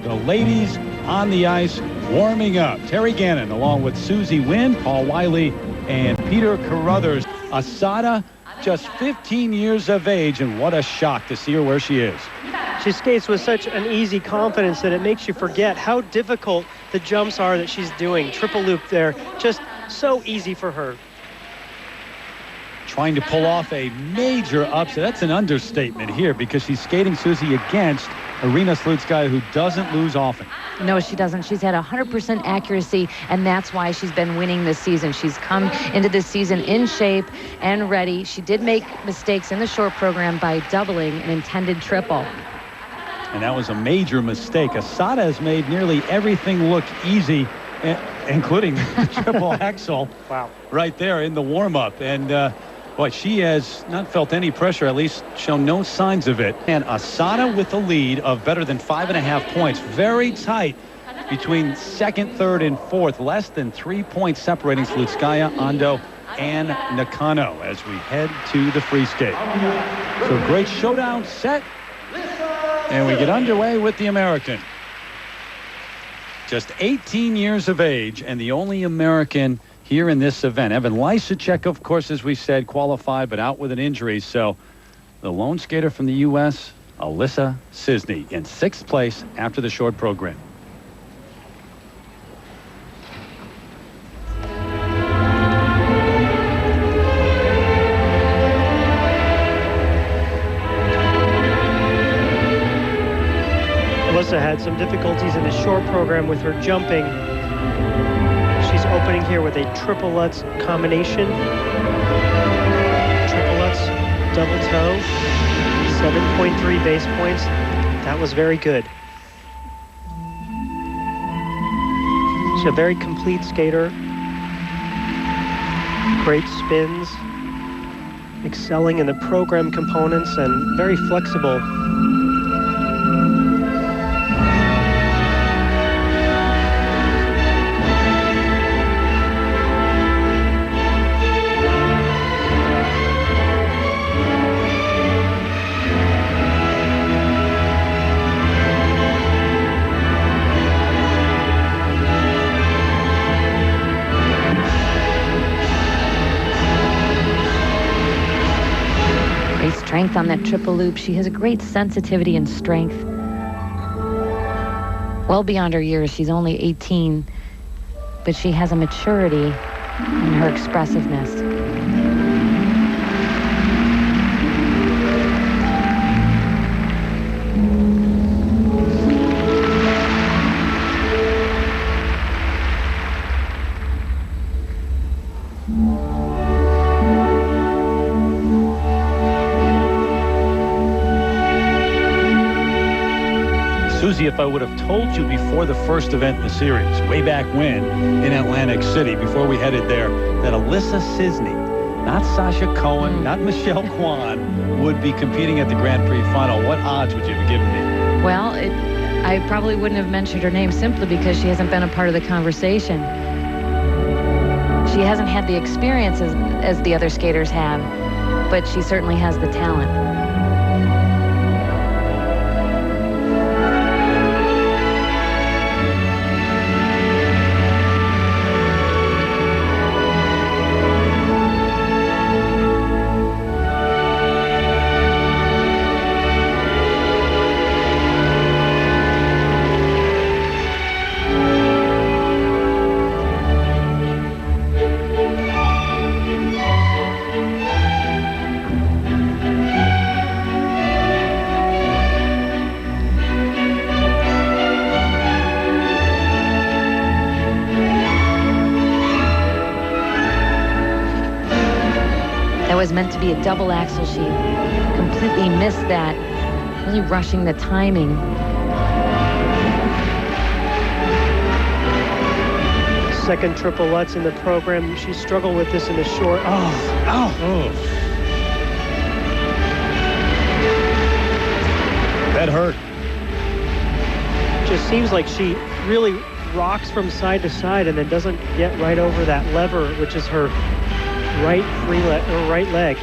The ladies on the ice warming up. Terry Gannon along with Susie Wynne, Paul Wylie, and Peter Carruthers. Asada, just 15 years of age, and what a shock to see her where she is. She skates with such an easy confidence that it makes you forget how difficult the jumps are that she's doing. Triple loop there, just so easy for her. Trying to pull off a major upset. That's an understatement here because she's skating, Susie, against Irina Slutskaya, who doesn't lose often. No, she doesn't. She's had 100% accuracy, and that's why she's been winning this season. She's come into this season in shape and ready. She did make mistakes in the short program by doubling an intended triple. And that was a major mistake. Asada has made nearly everything look easy, including the triple axel. Wow. Right there in the warm-up. And boy, she has not felt any pressure, at least shown no signs of it. And Asada with a lead of better than 5.5 points. Very tight between second, third, and fourth. Less than 3 points separating Slutskaya, Ando, and Nakano as we head to the free skate. So great showdown set. And we get underway with the American. Just 18 years of age and the only American here in this event. Evan Lysacek, of course, as we said, qualified, but out with an injury. So the lone skater from the U.S., Alissa Czisny, in 6th place after the short program. Alissa had some difficulties in the short program with her jumping. She's opening here with a triple Lutz combination. Triple Lutz, double toe, 7.3 base points. That was very good. She's a very complete skater. Great spins, excelling in the program components, and very flexible. Strength on that triple loop. She has a great sensitivity and strength. Well beyond her years. She's only 18, but she has a maturity in her expressiveness. Susie, if I would have told you before the first event in the series, way back when in Atlantic City, before we headed there, that Alissa Czisny, not Sasha Cohen, not Michelle Kwan, would be competing at the Grand Prix Final, what odds would you have given me? Well, I probably wouldn't have mentioned her name simply because she hasn't been a part of the conversation. She hasn't had the experience as the other skaters have, but she certainly has the talent. Was meant to be a double axel. She completely missed that, really rushing the timing. Second triple Lutz in the program. She struggled with this in the short. That hurt. Just seems like she really rocks from side to side and then doesn't get right over that lever, which is her right right leg.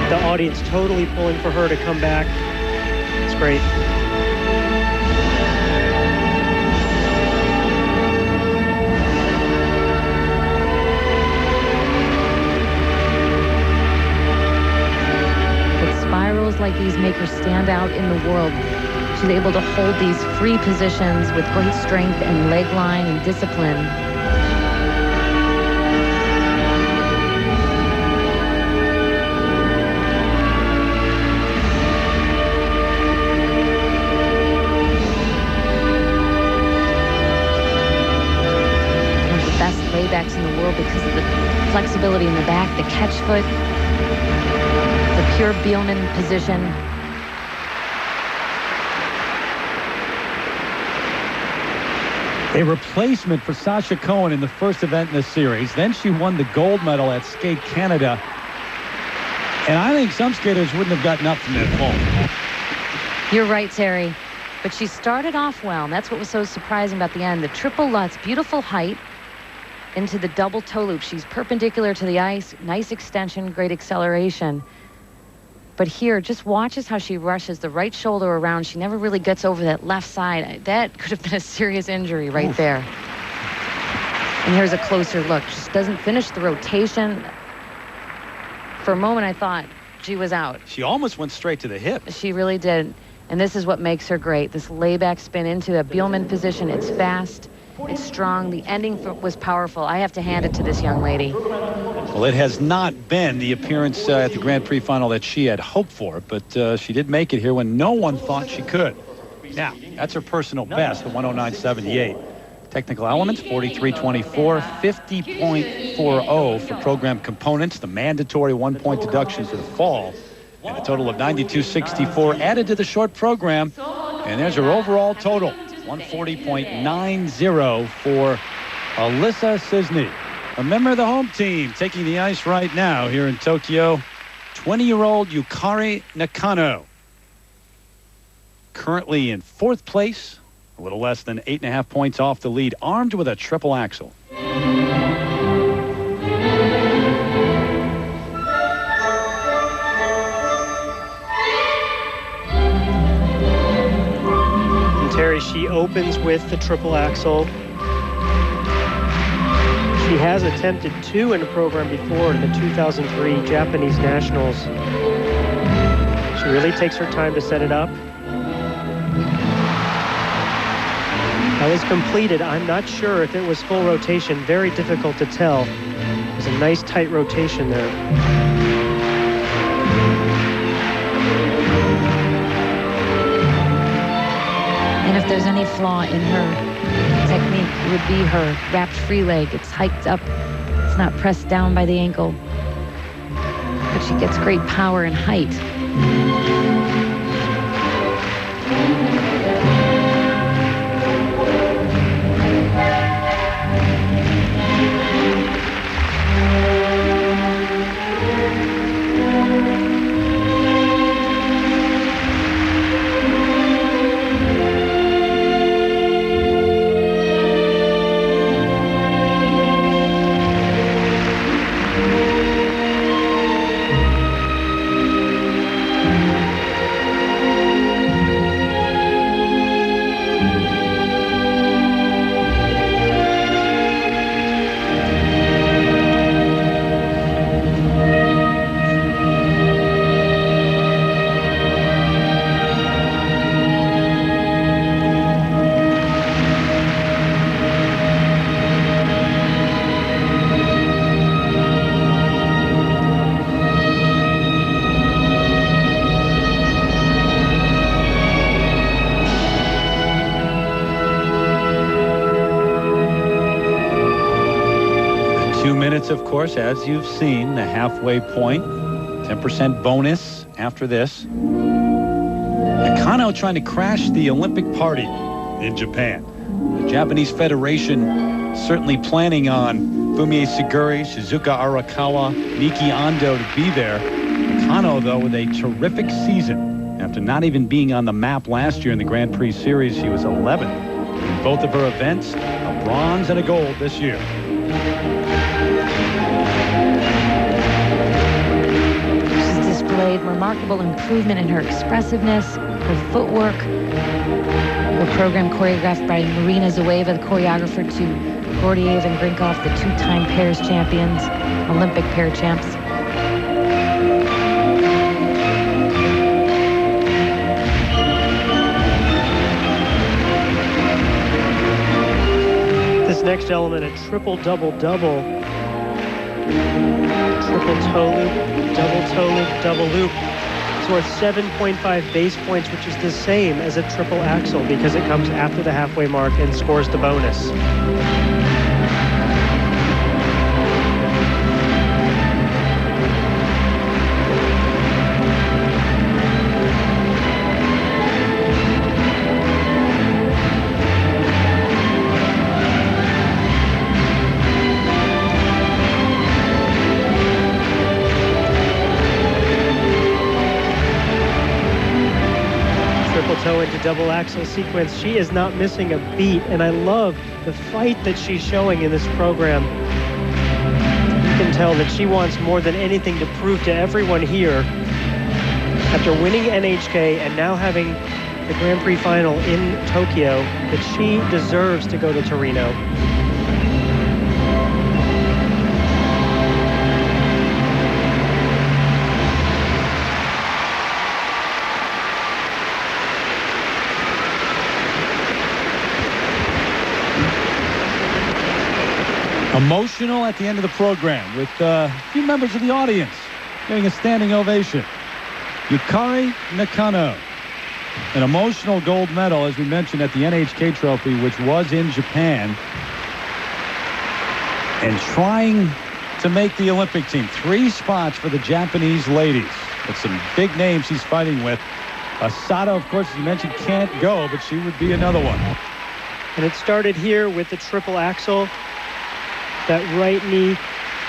The audience totally pulling for her to come back. great. But spirals like these make her stand out in the world. She's able to hold these free positions with great strength and leg line and discipline. Laybacks in the world because of the flexibility in the back, the catch foot, the pure Bielmann position. A replacement for Sasha Cohen in the first event in the series. Then she won the gold medal at Skate Canada. And I think some skaters wouldn't have gotten up from that fall. You're right, Terry. But she started off well, and that's what was so surprising about the end. The triple Lutz, beautiful height into the double toe loop. She's perpendicular to the ice, nice extension, great acceleration. But here, just watches how she rushes the right shoulder around. She never really gets over that left side. That could have been a serious injury right there. And here's a closer look. Just doesn't finish the rotation. For a moment, I thought she was out. She almost went straight to the hip. She really did. And this is what makes her great. This layback spin into a Bielmann position. It's fast. It's strong. The ending was powerful. I have to hand it to this young lady. Well, it has not been the appearance at the Grand Prix Final that she had hoped for, but she did make it here when no one thought she could. Now, that's her personal best, the 109.78. Technical elements, 43.24, 50.40 for program components, the mandatory 1-point deduction for the fall, and a total of 92.64 added to the short program. And there's her overall total. 140.90 for Alissa Czisny, a member of the home team, taking the ice right now here in Tokyo. 20-year-old Yukari Nakano, currently in 4th place, a little less than 8.5 points off the lead, armed with a triple axel. Terry, she opens with the triple axel. She has attempted 2 in the program before in the 2003 Japanese Nationals. She really takes her time to set it up. That was completed. I'm not sure if it was full rotation. Very difficult to tell. It was a nice tight rotation there. And if there's any flaw in her technique, it would be her wrapped free leg. It's hiked up. It's not pressed down by the ankle. But she gets great power and height. Of course, as you've seen, the halfway point, 10% bonus after this. Nakano trying to crash the Olympic party in Japan. The Japanese Federation certainly planning on Fumie Suguri, Shizuka Arakawa, Miki Ando to be there. Nakano, though, with a terrific season. After not even being on the map last year in the Grand Prix Series, she was 11th in both of her events, a bronze and a gold this year. Remarkable improvement in her expressiveness, her footwork. The program choreographed by Marina Zoeva, the choreographer to Gordiev and Grinkov, the two-time pairs champions, Olympic pair champs. This next element, a triple double-double. Triple toe loop, double loop. It's worth 7.5 base points, which is the same as a triple axel because it comes after the halfway mark and scores the bonus. Toe into double axel sequence. She is not missing a beat, and I love the fight that she's showing in this program. You can tell that she wants more than anything to prove to everyone here, after winning NHK and now having the Grand Prix Final in Tokyo, that she deserves to go to Torino. Emotional at the end of the program with a few members of the audience giving a standing ovation. Yukari Nakano, an emotional gold medal, as we mentioned, at the NHK Trophy, which was in Japan, and trying to make the Olympic team. 3 spots for the Japanese ladies. With some big names he's fighting with. Asada, of course, as you mentioned, can't go, but she would be another one. And it started here with the triple axel. That right knee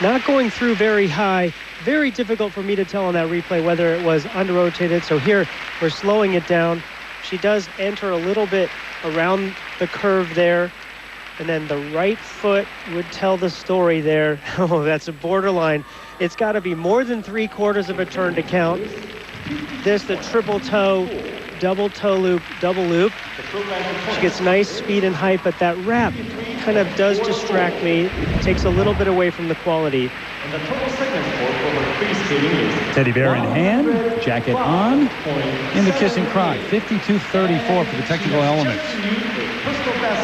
not going through very high. Very difficult for me to tell on that replay whether it was under-rotated. So here we're slowing it down. She does enter a little bit around the curve there. And then the right foot would tell the story there. Oh, that's a borderline. It's got to be more than 3/4 of a turn to count. This, the triple toe, double toe loop, double loop. She gets nice speed and height, but that wrap kind of does distract me. It takes a little bit away from the quality. Teddy bear in hand, jacket on, in the kiss and cry. 52-34 for the technical elements.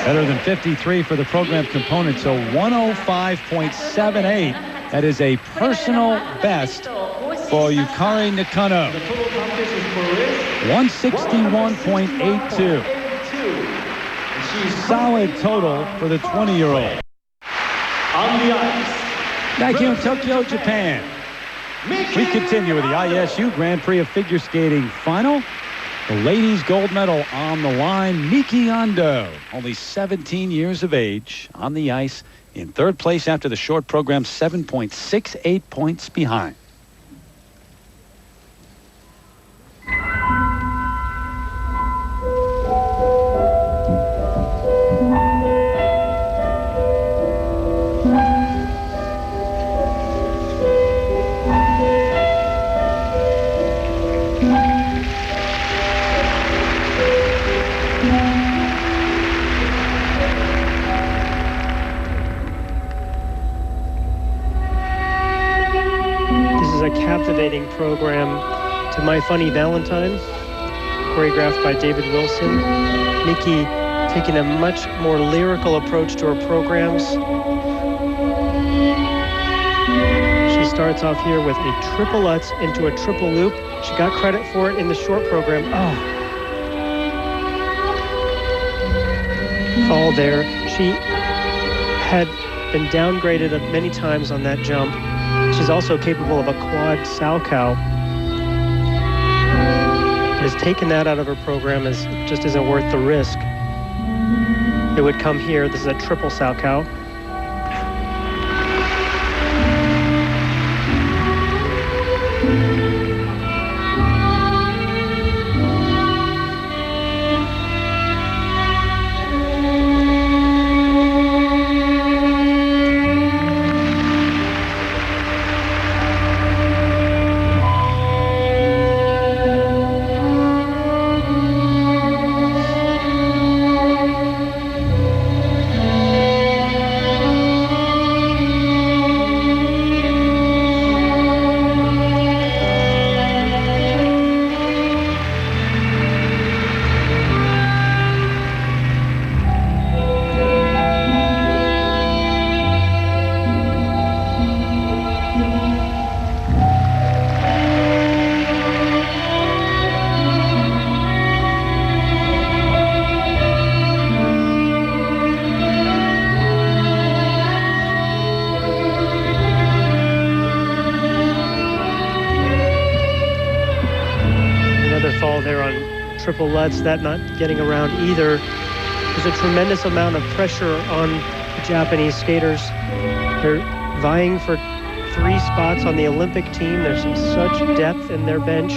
Better than 53 for the program component, so 105.78. That is a personal best for Yukari Nakano. 161.82. Solid total for the 20-year-old. Back here in Tokyo, Japan. We continue with the ISU Grand Prix of Figure Skating Final. The ladies' gold medal on the line. Miki Ando, only 17 years of age, on the ice in 3rd place after the short program, 7.68 points behind. Captivating program to My Funny Valentine, choreographed by David Wilson. Miki taking a much more lyrical approach to her programs. She starts off here with a triple lutz into a triple loop. She got credit for it in the short program. Oh. Fall there. She had been downgraded many times on that jump. She's also capable of a quad salchow. Has taken that out of her program as it just isn't worth the risk. It would come here. This is a triple salchow. triple Lutz, that not getting around either. There's a tremendous amount of pressure on the Japanese skaters. They're vying for 3 spots on the Olympic team. There's such depth in their bench.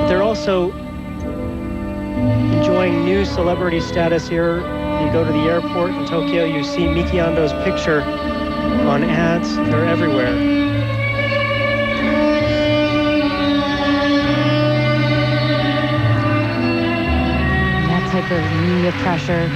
They're also enjoying new celebrity status here. You go to the airport in Tokyo, you see Miki Ando's picture on ads. They're everywhere. That type of media pressure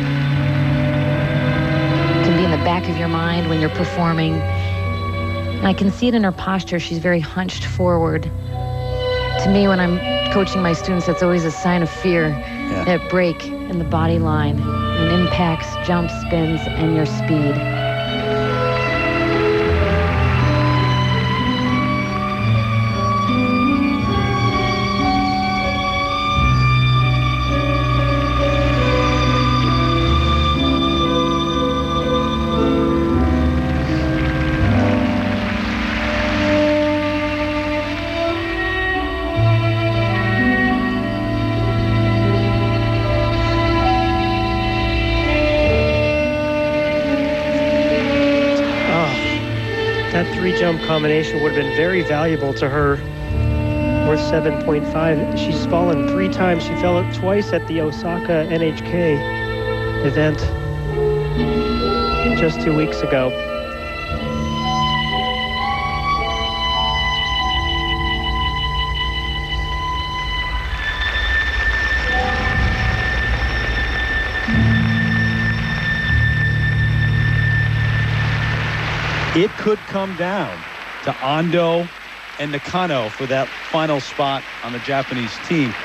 can be in the back of your mind when you're performing. And I can see it in her posture. She's very hunched forward. To me, when I'm coaching my students, that's always a sign of fear. Yeah. That break in the body line, and impacts, jumps, spins, and your speed. That 3-jump combination would have been very valuable to her, worth 7.5. She's fallen 3 times. She fell twice at the Osaka NHK event just 2 weeks ago. It could come down to Ando and Nakano for that final spot on the Japanese team.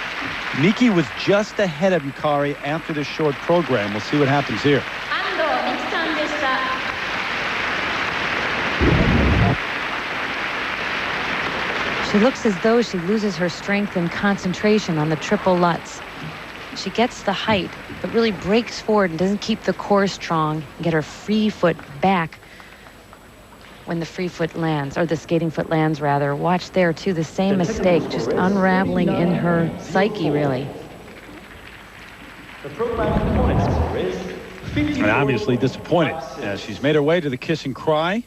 Miki was just ahead of Yukari after the short program. We'll see what happens here. She looks as though she loses her strength and concentration on the triple Lutz. She gets the height, but really breaks forward and doesn't keep the core strong and get her free foot back when the free foot lands, or the skating foot lands rather. Watch there too, the same mistake, just unraveling in her psyche really. And obviously disappointed as she's made her way to the kiss and cry.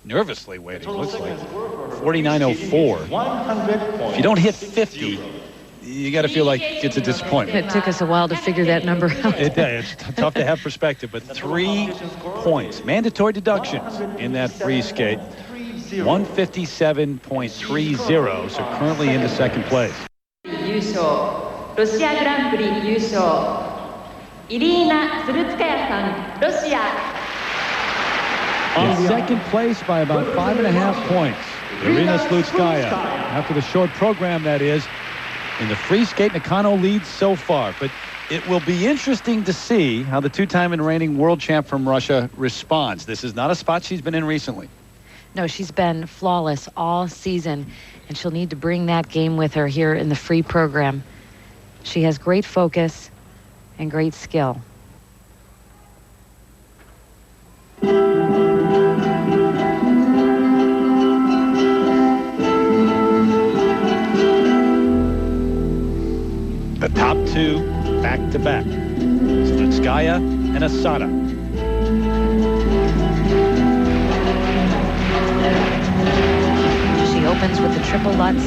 Nervously waiting, looks like 49.04. If you don't hit 50, you got to feel like it's a disappointment. It took us a while to figure that number out. It's tough to have perspective, but 3 points, mandatory deductions in that free skate. 157.30, so currently in the second place. Russia Grand Prix 優勝 Irina Slutskaya, Russia. In second place by about 5.5 points. Irina Slutskaya, after the short program, that is. In the free skate, Nakano leads so far, but it will be interesting to see how the 2-time and reigning world champ from Russia responds. This is not a spot she's been in recently. No, she's been flawless all season, and she'll need to bring that game with her here in the free program. She has great focus and great skill. The top 2 back-to-back. Slutskaya and Asada. She opens with the triple Lutz,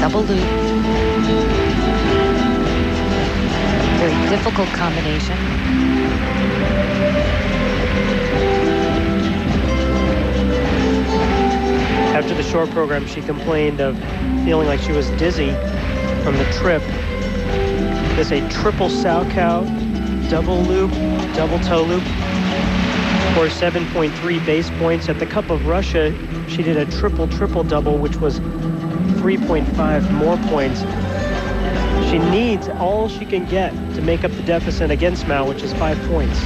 double loop. Very difficult combination. After the short program, she complained of feeling like she was dizzy from the trip. There's a triple Salchow, double loop, double toe loop for 7.3 base points. At the Cup of Russia, she did a triple double, which was 3.5 more points. She needs all she can get to make up the deficit against Mao, which is 5 points.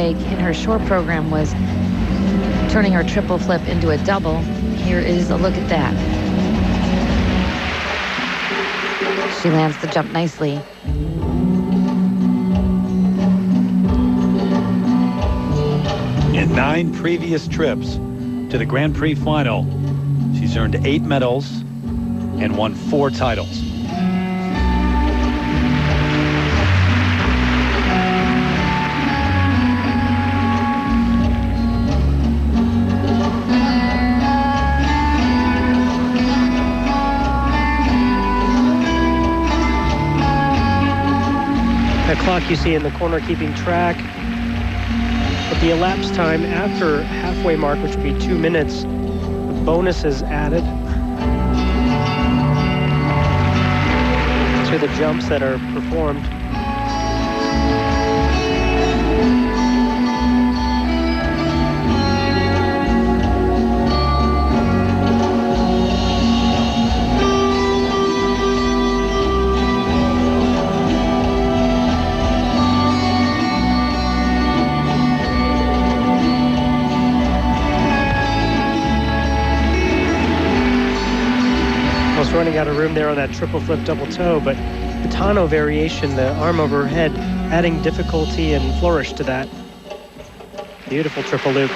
In her short program was turning her triple flip into a double. here is a look at that. She lands the jump nicely. In 9 previous trips to the Grand Prix Final, she's earned 8 medals and won 4 titles. The clock you see in the corner keeping track. But the elapsed time after halfway mark, which would be 2 minutes, the bonus is added to the jumps that are performed. Running out of room there on that triple flip double toe, but the Tano variation, the arm overhead, adding difficulty and flourish to that. Beautiful triple loop.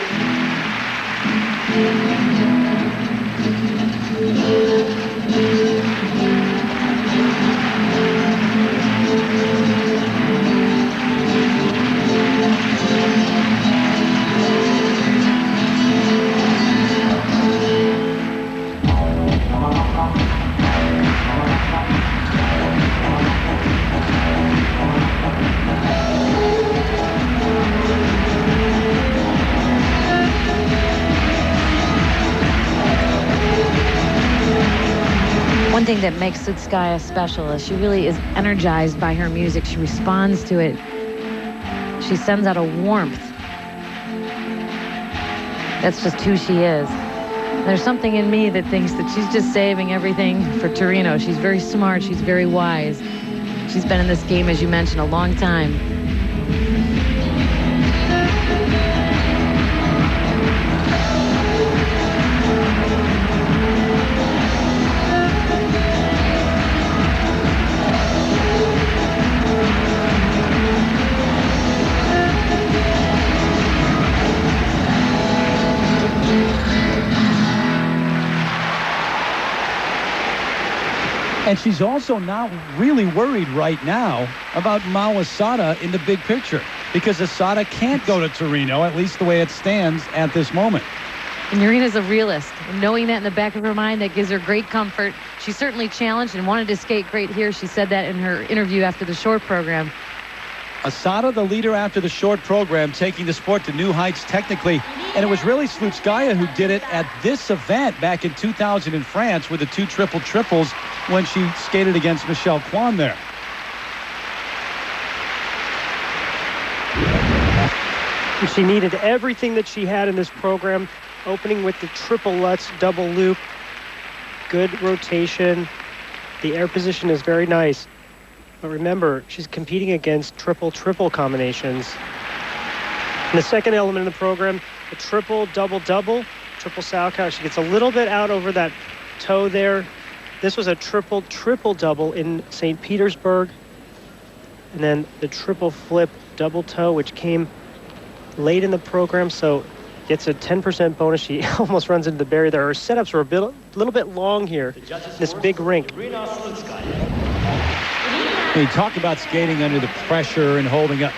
One thing that makes Slutskaya special is she really is energized by her music. She responds to it. She sends out a warmth. That's just who she is. There's something in me that thinks that she's just saving everything for Torino. She's very smart. She's very wise. She's been in this game, as you mentioned, a long time. And she's also not really worried right now about Mao Asada in the big picture, because Asada can't go to Torino, at least the way it stands at this moment. And Irina's a realist. And knowing that in the back of her mind, that gives her great comfort. She certainly challenged and wanted to skate great here. She said that in her interview after the short program. Asada, the leader after the short program, taking the sport to new heights technically. And it was really Slutskaya who did it at this event back in 2000 in France with the 2 triple triples when she skated against Michelle Kwan there. She needed everything that she had in this program, opening with the triple Lutz double loop. Good rotation. The air position is very nice. But remember, she's competing against triple-triple combinations. In the second element of the program, the triple double-double, triple Salchow. She gets a little bit out over that toe there. This was a triple-triple-double in St. Petersburg. And then the triple flip double toe, which came late in the program, so gets a 10% bonus. She almost runs into the barrier there. Her setups were a little bit long here, this big rink. You talk about skating under the pressure and holding up.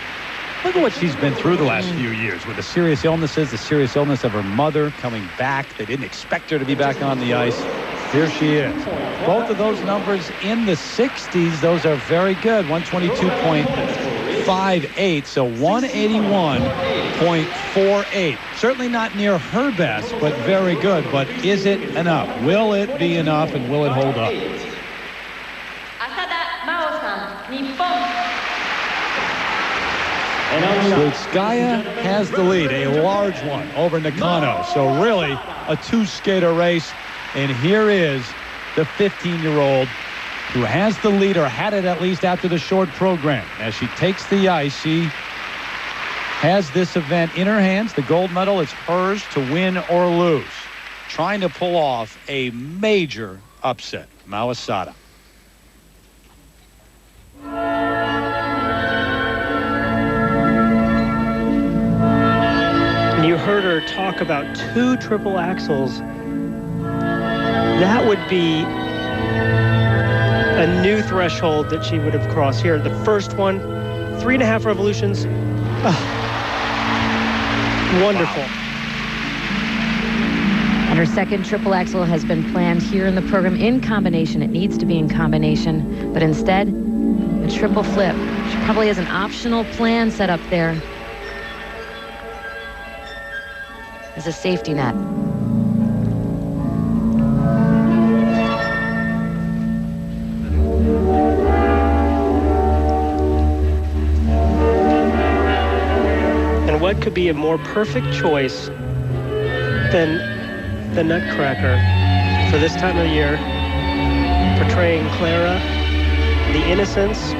Look at what she's been through the last few years with the serious illnesses, the serious illness of her mother coming back. They didn't expect her to be back on the ice. Here she is. Both of those numbers in the 60s. Those are very good. 122.58, so 181.48. Certainly not near her best, but very good. But is it enough? Will it be enough, and will it hold up? Slutskaya has the lead, a large one over Nakano. So really a 2-skater race. And here is the 15-year-old who has the lead, or had it at least after the short program. As she takes the ice, she has this event in her hands. The gold medal is hers to win or lose. trying to pull off a major upset. Mao Asada. And you heard her talk about 2 triple axels. That would be a new threshold that she would have crossed here. The first one, 3.5 revolutions. Wonderful. Wow. And her second triple axel has been planned here in the program in combination. It needs to be in combination, but instead, a triple flip. She probably has an optional plan set up there as a safety net. And what could be a more perfect choice than the Nutcracker for this time of the year, portraying Clara, the innocence,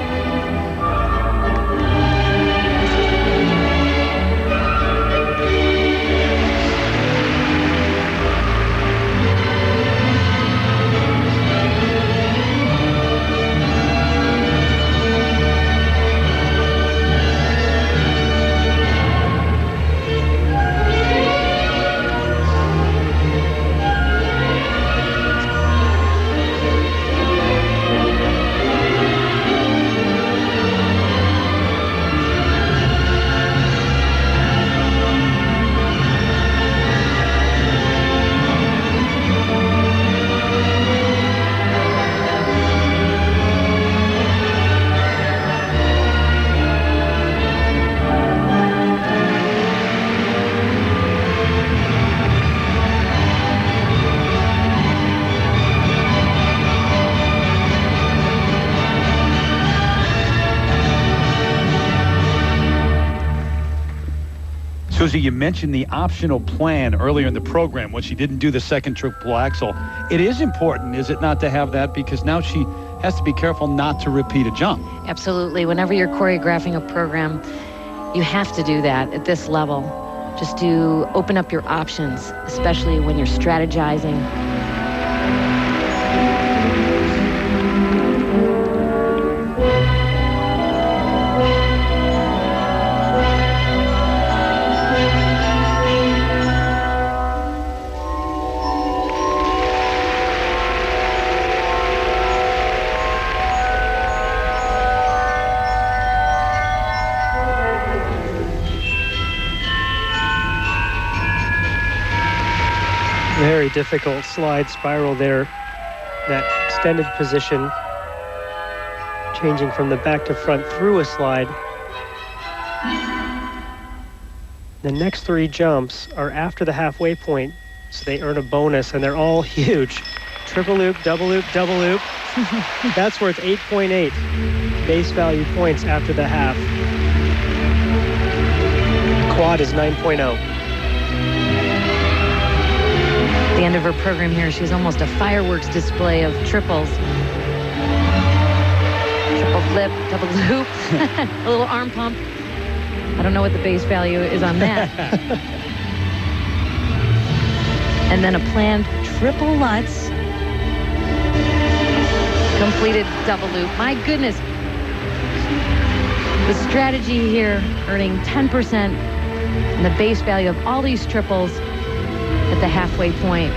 Susie, you mentioned the optional plan earlier in the program when she didn't do the second triple axel. It is important, is it not, to have that, because now she has to be careful not to repeat a jump. Absolutely. Whenever you're choreographing a program, you have to do that at this level, just to open up your options, especially when you're strategizing. Very difficult slide spiral there. That extended position, changing from the back to front through a slide. The next 3 jumps are after the halfway point, so they earn a bonus, and they're all huge. Triple loop, double loop, double loop. That's worth 8.8 base value points after the half. Quad is 9.0. At the end of her program here, she's almost a fireworks display of triples. Triple flip, double loop, a little arm pump. I don't know what the base value is on that. And then a planned triple Lutz. Completed double loop. My goodness. The strategy here, earning 10% and the base value of all these triples at the halfway point.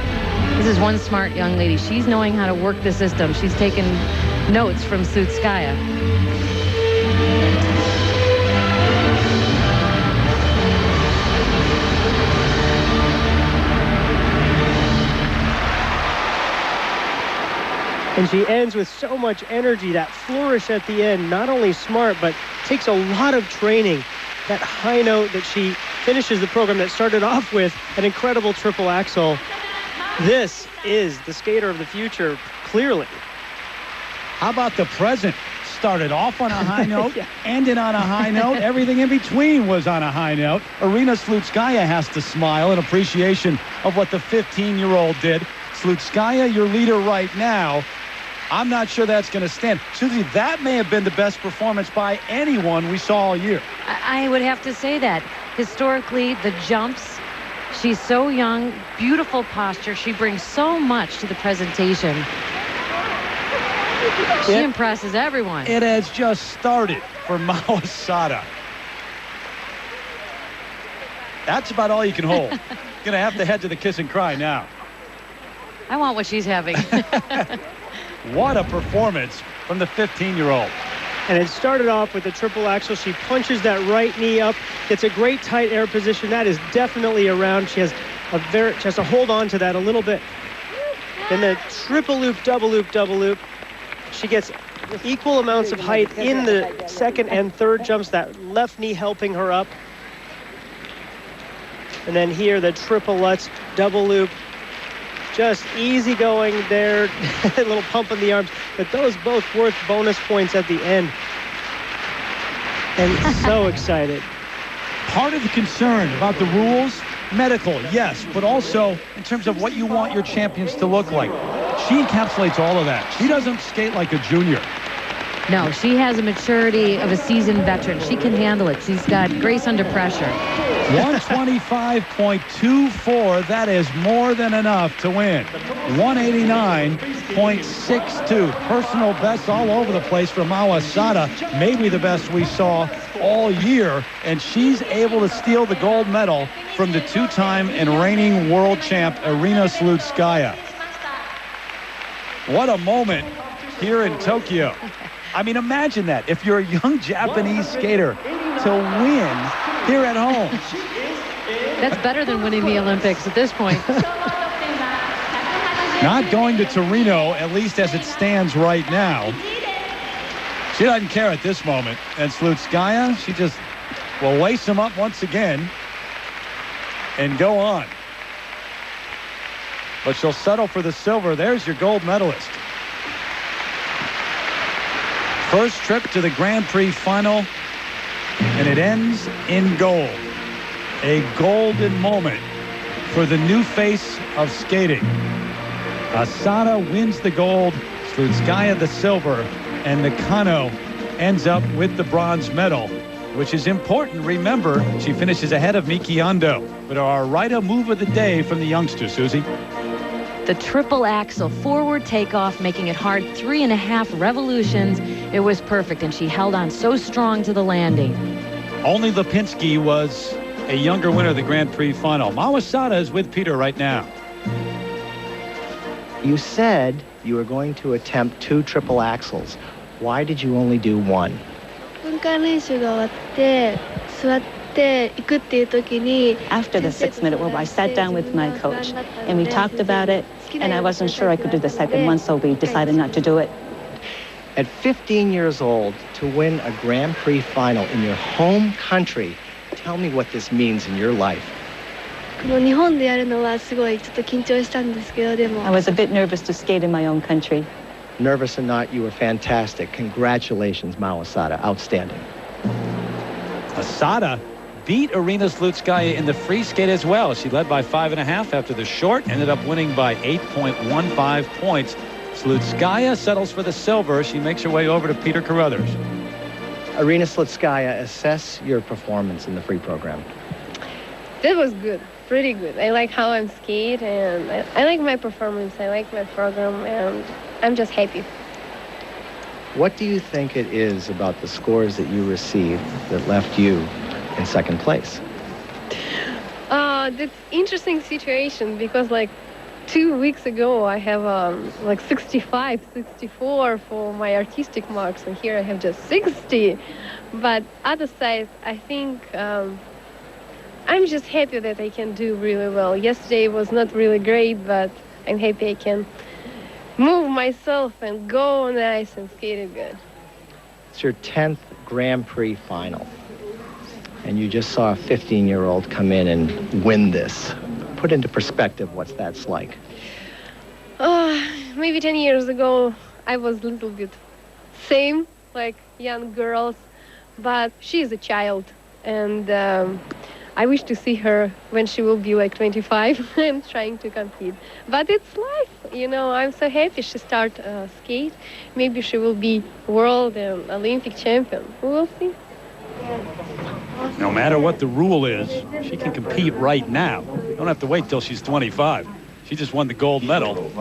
This is one smart young lady. She's knowing how to work the system. She's taken notes from Slutskaya. And she ends with so much energy. That flourish at the end, not only smart, but takes a lot of training. That high note that she finishes the program that started off with an incredible triple axel. This is the skater of the future, clearly. How about the present? Started off on a high note, ended on a high note. Everything in between was on a high note. Irina Slutskaya has to smile in appreciation of what the 15-year-old did. Slutskaya, your leader right now. I'm not sure that's going to stand. Susie, that may have been the best performance by anyone we saw all year. I would have to say that. Historically, the jumps, She's so young, beautiful posture. She brings so much to the presentation. She impresses everyone. It has just started for Mao Asada. That's about all you can hold. Gonna have to head to the kiss and cry now. I want what she's having. What a performance from the 15-year-old. And it started off with a triple axel. She punches that right knee up, gets a great tight air position. That is definitely around. She has to hold on to that a little bit. Then the triple loop, double loop, double loop. She gets equal amounts of height in the second and third jumps, that left knee helping her up. And then here, the triple Lutz, double loop. Just easy going there, a little pump in the arms, but those both worth bonus points at the end. And so excited. Part of the concern about the rules, medical, yes, but also in terms of what you want your champions to look like. She encapsulates all of that. She doesn't skate like a junior. No, she has a maturity of a seasoned veteran. She can handle it. She's got grace under pressure. 125.24, that is more than enough to win. 189.62, personal best all over the place for Mao Asada, maybe the best we saw all year, and she's able to steal the gold medal from the two-time and reigning world champ Irina Slutskaya. What a moment here in Tokyo. I mean, imagine that. If you're a young Japanese skater to win here at home. That's better than winning the Olympics at this point. Not going to Torino, at least as it stands right now. She doesn't care at this moment. And Slutskaya, she just will lace him up once again and go on. But she'll settle for the silver. There's your gold medalist. First trip to the Grand Prix Final, and it ends in gold. A golden moment for the new face of skating. Asada wins the gold, Slutskaya the silver, and Nakano ends up with the bronze medal, which is important. Remember, she finishes ahead of Miki Ando. But our Rida move of the day from the youngster, Susie. The triple axel forward takeoff, making it hard 3.5 revolutions. It was perfect, and she held on so strong to the landing. Only Lipinski was a younger winner of the Grand Prix Final. Mao Asada is with Peter right now. You said you were going to attempt 2 triple axels. Why did you only do 1? After the 6-minute warm, I sat down with my coach and we talked about it, and I wasn't sure I could do the second one, so we decided not to do it. At 15 years old, to win a Grand Prix final in your home country, tell me what this means in your life. I was a bit nervous to skate in my own country. Nervous or not, you were fantastic. Congratulations, Mao Asada. Outstanding. Asada beat Irina Slutskaya in the free skate as well. She led by 5.5 after the short, ended up winning by 8.15 points. Slutskaya settles for the silver. She makes her way over to Peter Carruthers. Irina Slutskaya, assess your performance in the free program. That was good, pretty good. I like how I'm skate, and I like my performance. I like my program, and I'm just happy. What do you think it is about the scores that you received that left you in second place? That's interesting situation, because like 2 weeks ago I have like 65, 64 for my artistic marks, and here I have just 60. But other side, I think I'm just happy that I can do really well. Yesterday was not really great, but I'm happy I can move myself and go on the ice and skate it good. It's your 10th Grand Prix final, and you just saw a 15-year-old come in and win this. Put into perspective what's that's like. Maybe 10 years ago I was a little bit same like young girls, but she is a child, and I wish to see her when she will be like 25 and trying to compete. But it's life, you know. I'm so happy she started skate. Maybe she will be world and Olympic champion. We will see. No matter what the rule is, she can compete right now. Don't have to wait till she's 25. She just won the gold medal,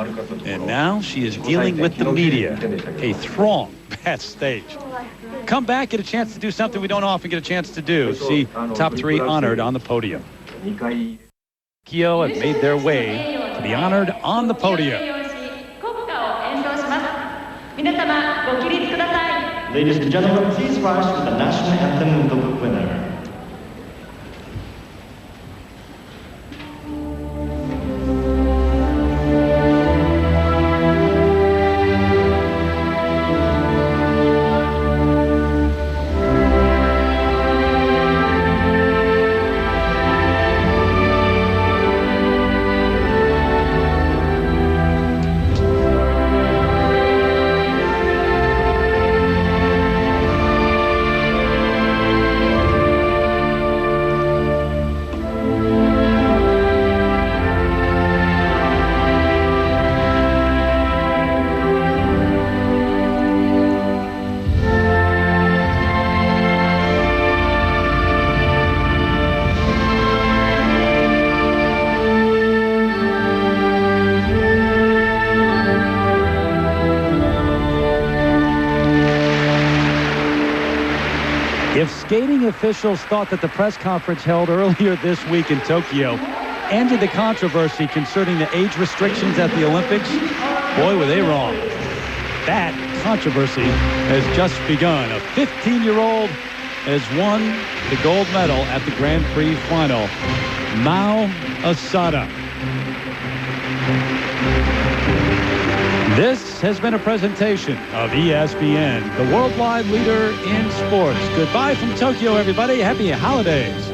and now she is dealing with the media, a throng backstage. Come back, get a chance to do something we don't often get a chance to do. See top 3 honored on the podium. Kyo have made their way to be honored on the podium. Ladies and gentlemen, please rise for the national anthem, the winner. If skating officials thought that the press conference held earlier this week in Tokyo ended the controversy concerning the age restrictions at the Olympics, boy, were they wrong. That controversy has just begun. A 15-year-old has won the gold medal at the Grand Prix Final. Mao Asada. This has been a presentation of ESPN, the worldwide leader in sports. Goodbye from Tokyo, everybody. Happy holidays.